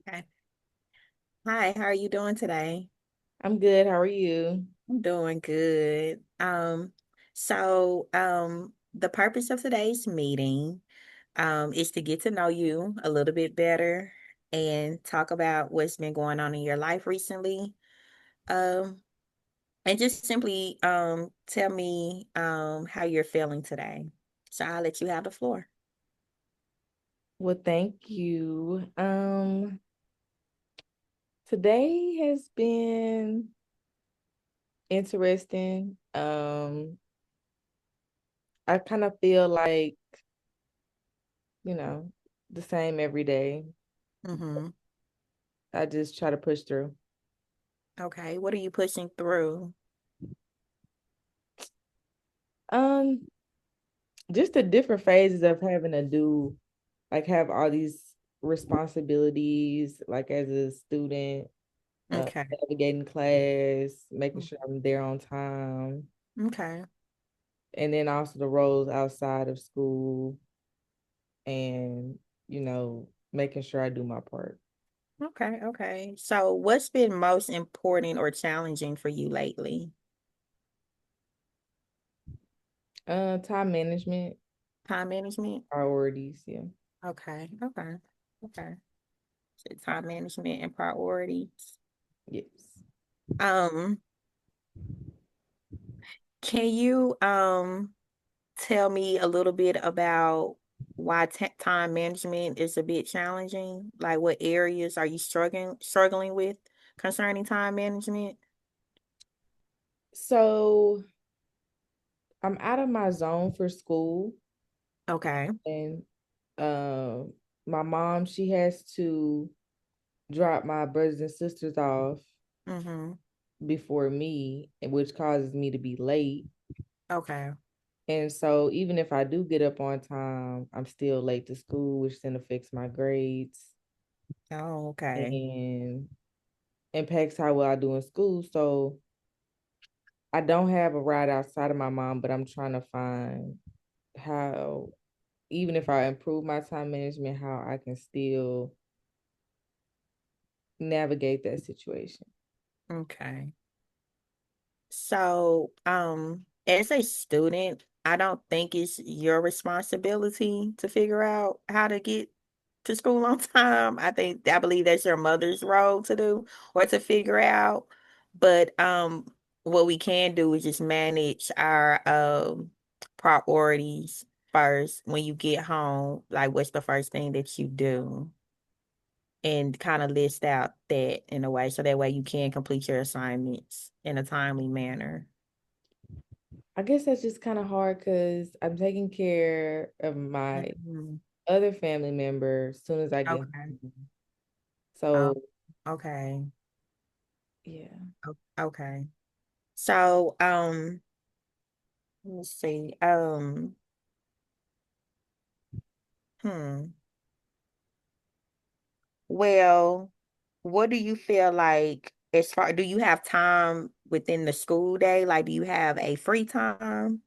Okay. Hi, how are you doing today? I'm good. How are you? I'm doing good. The purpose of today's meeting, is to get to know you a little bit better and talk about what's been going on in your life recently. Um, and just simply, tell me, how you're feeling today. So I'll let you have the floor. Well, thank you. Today has been interesting. I kind of feel like, you know, the same every day. Mm-hmm. I just try to push through. Okay. What are you pushing through? Um, just the different phases of having to do, like have all these responsibilities, like as a student, Okay. navigating class, making sure I'm there on time, Okay. and then also the roles outside of school and making sure I do my part. Okay, okay. So what's been most important or challenging for you lately? Time management, Time management? priorities, yeah. Okay, okay, okay. So time management and priorities. Yes. Um, can you tell me a little bit about why time management is a bit challenging? Like what areas are you struggling with concerning time management? So I'm out of my zone for school, Okay. and uh, my mom, she has to drop my brothers and sisters off Mm-hmm. before me, which causes me to be late. Okay. And so even if I do get up on time, I'm still late to school, which then affects my grades Oh, okay. and impacts how well I do in school. So I don't have a ride outside of my mom, but I'm trying to find how, even if I improve my time management, how I can still navigate that situation. Okay. So, as a student, I don't think it's your responsibility to figure out how to get to school on time. I believe that's your mother's role to do or to figure out. But what we can do is just manage our priorities first when you get home. Like what's the first thing that you do? And kind of list out that in a way so that way you can complete your assignments in a timely manner. I guess that's just kind of hard because I'm taking care of my Mhm. other family member as soon as I get Okay. home. Oh, So, okay. yeah. Okay. So, let me see. Hmm. Well, what do you feel like as far do you have time within the school day? Like, do you have a free time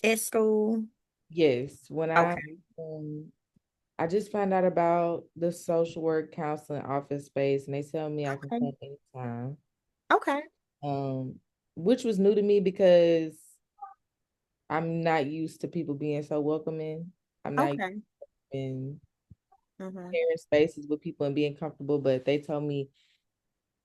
at school? Yes, when Okay. um, I just found out about the social work counseling office space, and they tell me I can Okay. come anytime. Okay. Um, which was new to me because I'm not used to people being so welcoming. I'm not Okay. in Mm-hmm. sharing spaces with people and being comfortable, but they told me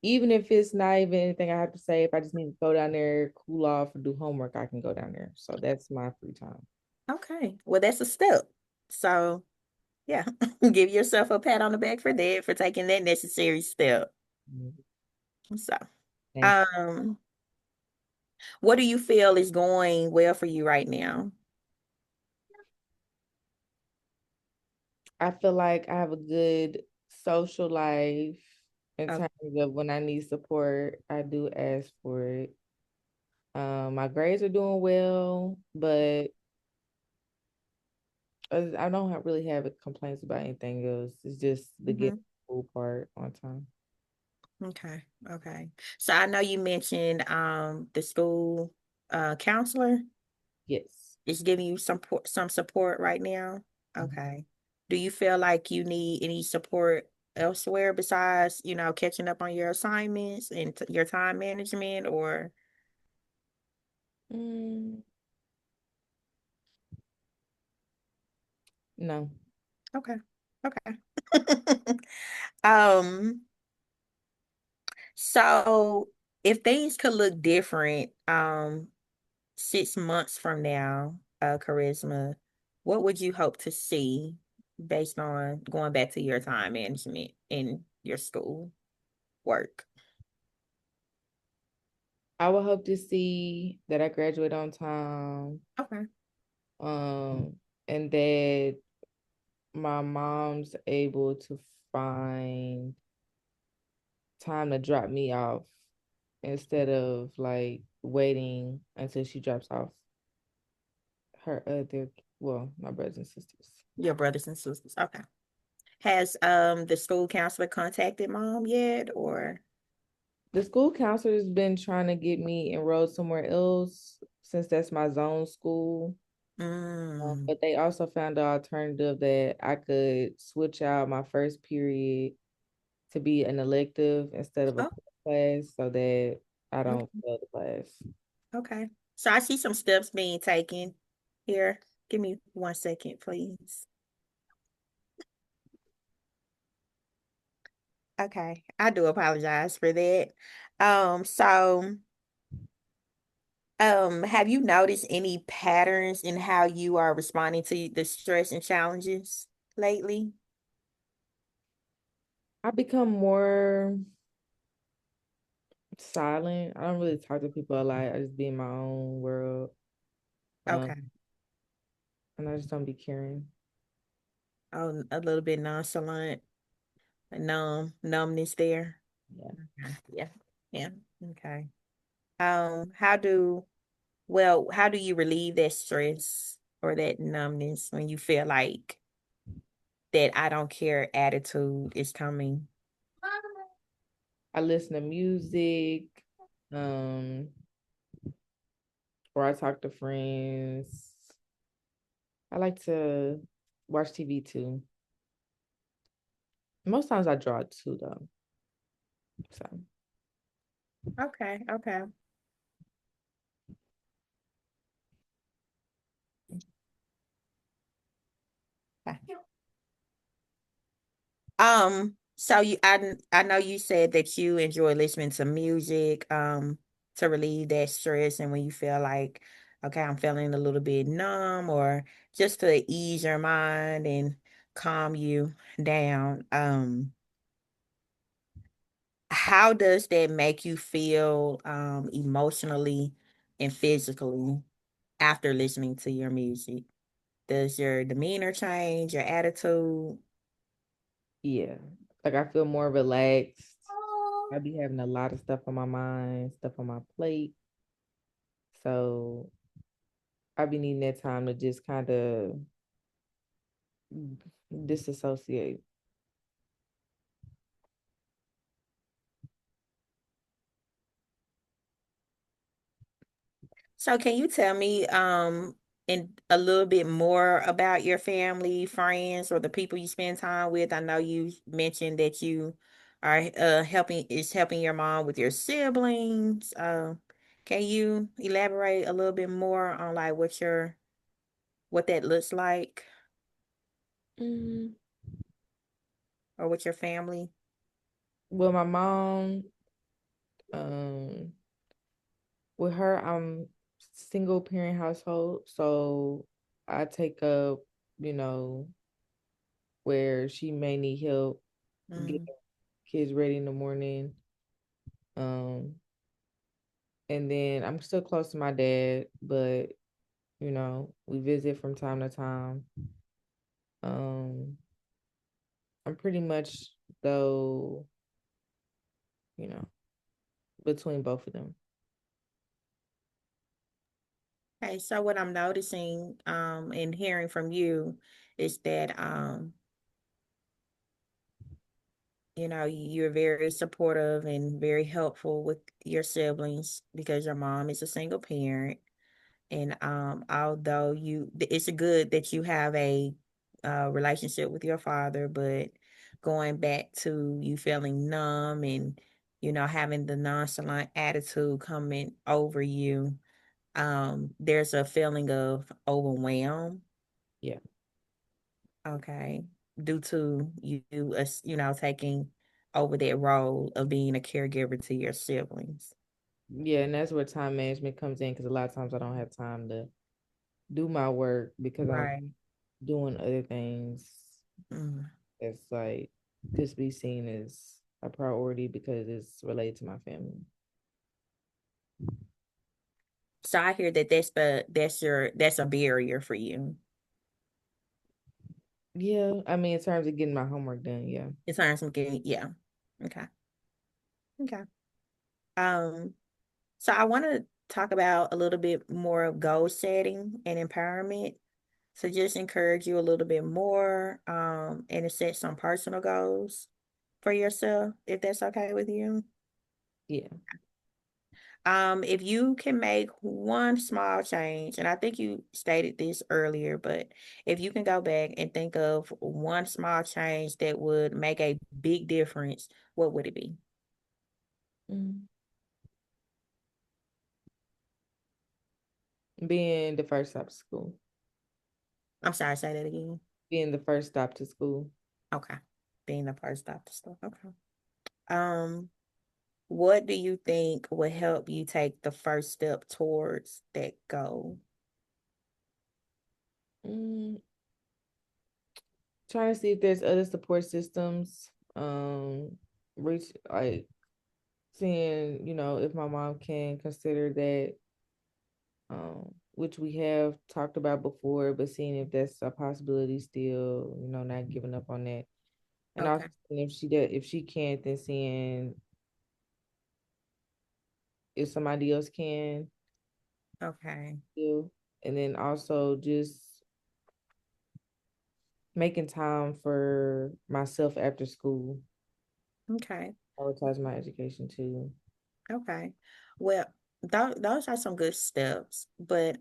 even if it's not even anything I have to say, if I just need to go down there, cool off, or do homework, I can go down there. So that's my free time. Okay. Well, that's a step. So, yeah, give yourself a pat on the back for that, for taking that necessary step. Mhm. So, Thank you. um, what do you feel is going well for you right now? I feel like I have a good social life in Okay. terms of when I need support, I do ask for it. My grades are doing well, but I don't really have complaints about anything else. It's just the Hmm. getting school part on time. Okay. Okay. So I know you mentioned the school counselor Yes. is giving you some support right now. Mhm. Okay. Do you feel like you need any support? elsewhere besides, catching up on your assignments and your time management or Mm, no. okay. Okay. Um, so if things could look different, 6 months from now, Charisma, what would you hope to see based on going back to your time management in your school work? I would hope to see that I graduate on time, Okay. um, and that my mom's able to find time to drop me off instead of like waiting until she drops off her other, well, my brothers and sisters. Your brothers and sisters. Okay. Has the school counselor contacted mom yet or The school counselor's been trying to get me enrolled somewhere else since that's my zone school. mm, But they also found the alternative that I could switch out my first period to be an elective instead of a oh, core class so that I don't okay. fail the class. Okay. So I see some steps being taken here. Give me 1 second, please. Okay. I do apologize for that. So have you noticed any patterns in how you are responding to the stress and challenges lately? I become more silent. I don't really talk to people a lot. I just be in my own world. Um, Okay. and I just don't be caring. Oh, a little bit nonchalant, numbness there. Yeah. Okay. Yeah. Yeah. Okay. How do how do you relieve that stress or that numbness when you feel like that I don't care attitude is coming? I listen to music, um, or I talk to friends. I like to watch TV too. Most times I draw too though. So Okay, okay. Okay. So I know you said that you enjoy listening to music, to relieve that stress and when you feel like, okay, I'm feeling a little bit numb or just to ease your mind and calm you down. How does that make you feel, emotionally and physically after listening to your music? Does your demeanor change, your attitude? yeah, like I feel more relaxed. I be having a lot of stuff on my mind, stuff on my plate. So I be needing that time to just kind of disassociate. So can you tell me in a little bit more about your family, friends, or the people you spend time with? I know you mentioned that you are helping your mom with your siblings. Can you elaborate a little bit more on like what that looks like Mm. or with your family? Well, my mom, um, with her, I'm single parent household, so I take up, you know, where she may need help getting Mm, kids ready in the morning. Um, and then I'm still close to my dad, but we visit from time to time. Um, I'm pretty much though, you know, between both of them. okay, so what I'm noticing and hearing from you is that you're very supportive and very helpful with your siblings because your mom is a single parent. And although it's good that you have a relationship with your father, but going back to you feeling numb and, having the nonchalant attitude coming over you, there's a feeling of overwhelm. Yeah. Okay. Due to taking over that role of being a caregiver to your siblings. Yeah, and that's where time management comes in because a lot of times I don't have time to do my work because I'm Right. doing other things Mm. that's like just be seen as a priority because it's related to my family. So I hear that that's a barrier for you Yeah, I mean, in terms of getting my homework done, yeah. in terms of getting, yeah. Okay. Okay. Um, so I want to talk about a little bit more of goal setting and empowerment. So just encourage you a little bit more, and to set some personal goals for yourself, if that's okay with you. Yeah. If you can make one small change, and I think you stated this earlier, but if you can go back and think of one small change that would make a big difference, what would it be? Mhm. Being the first stop to school. I'm sorry, say that again. Being the first stop to school. Okay. Being the first stop to stuff. Okay. Um, what do you think would help you take the first step towards that goal? Mm, Trying to see if there's other support systems. Reach like seeing, if my mom can consider that, which we have talked about before, but seeing if that's a possibility still, not giving up on that. And also Okay. seeing if she can't, then seeing if somebody else can Okay. still. And then also just making time for myself after school, Okay. prioritize my education too. Okay. Well, those are some good steps, but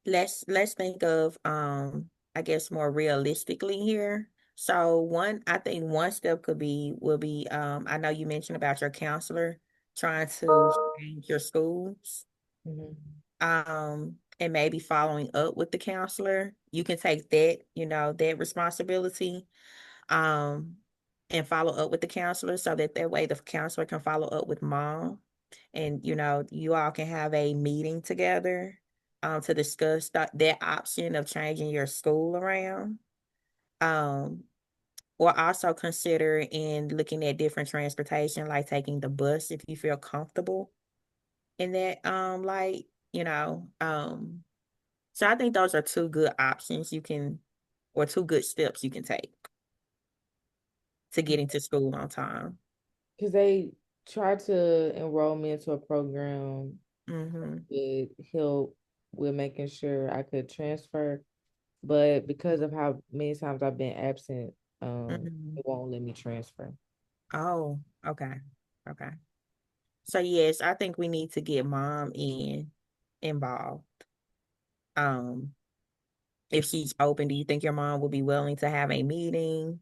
let's think of I guess more realistically here. So I think one step will be I know you mentioned about your counselor trying to change your schools. Mhm. And maybe following up with the counselor. You can take that responsibility, um, and follow up with the counselor so that way the counselor can follow up with mom. And, you all can have a meeting together, to discuss that option of changing your school around. Um, or also consider in looking at different transportation, like taking the bus if you feel comfortable in that, you know, um, so I think those are two good options or two good steps you can take to getting to school on time. Because they tried to enroll me into a program Mm-hmm. that help with making sure I could transfer. But because of how many times I've been absent, Mm-hmm. it won't let me transfer. Oh, okay. Okay. So yes, I think we need to get mom involved. Um, if she's open, do you think your mom would be willing to have a meeting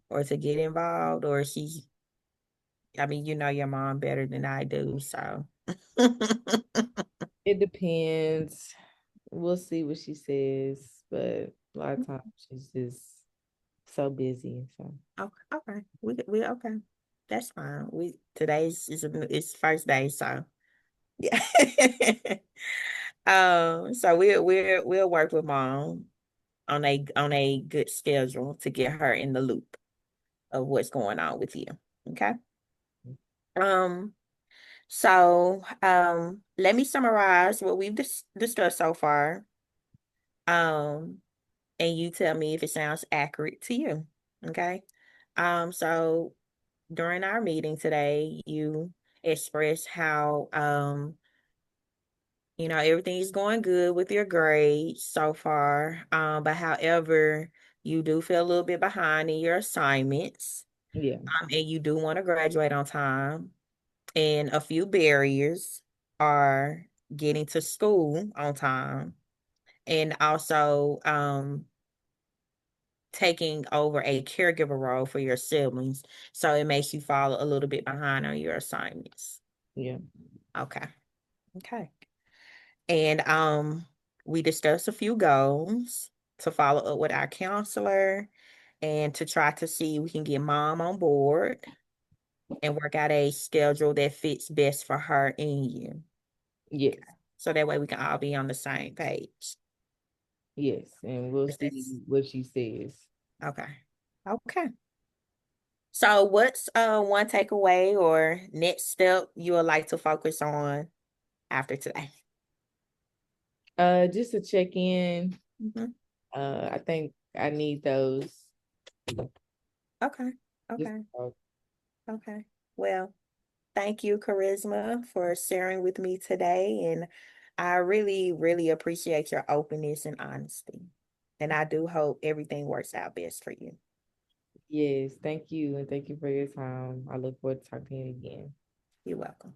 or to get involved? Or I mean, you know your mom better than I do, so. It depends. We'll see what she says, but a lot of times she's just so busy. So Okay, okay. We okay. That's fine. Today's it's first day, so yeah. So we'll work with mom on a good schedule to get her in the loop of what's going on with you. Okay. Um, let me summarize what we've discussed so far. Um, and you tell me if it sounds accurate to you. Okay. So during our meeting today, you expressed how everything is going good with your grades so far. But however, you do feel a little bit behind in your assignments. yeah, And you do want to graduate on time. And a few barriers are getting to school on time and also taking over a caregiver role for your siblings. So it makes you fall a little bit behind on your assignments. Yeah. Okay. Okay. And we discussed a few goals to follow up with our counselor and to try to see we can get mom on board and work out a schedule that fits best for her and you. Yes. So that way we can all be on the same page. Yes. And we'll Is see this what she says. okay? Okay. So what's one takeaway or next step you would like to focus on after today? Just to check in. Mhm. I think I need those. Okay. Just Okay. Okay. Well, thank you, Charisma, for sharing with me today. And I really, really appreciate your openness and honesty. And I do hope everything works out best for you. yes, thank you, and thank you for your time. I look forward to talking to you again. You're welcome.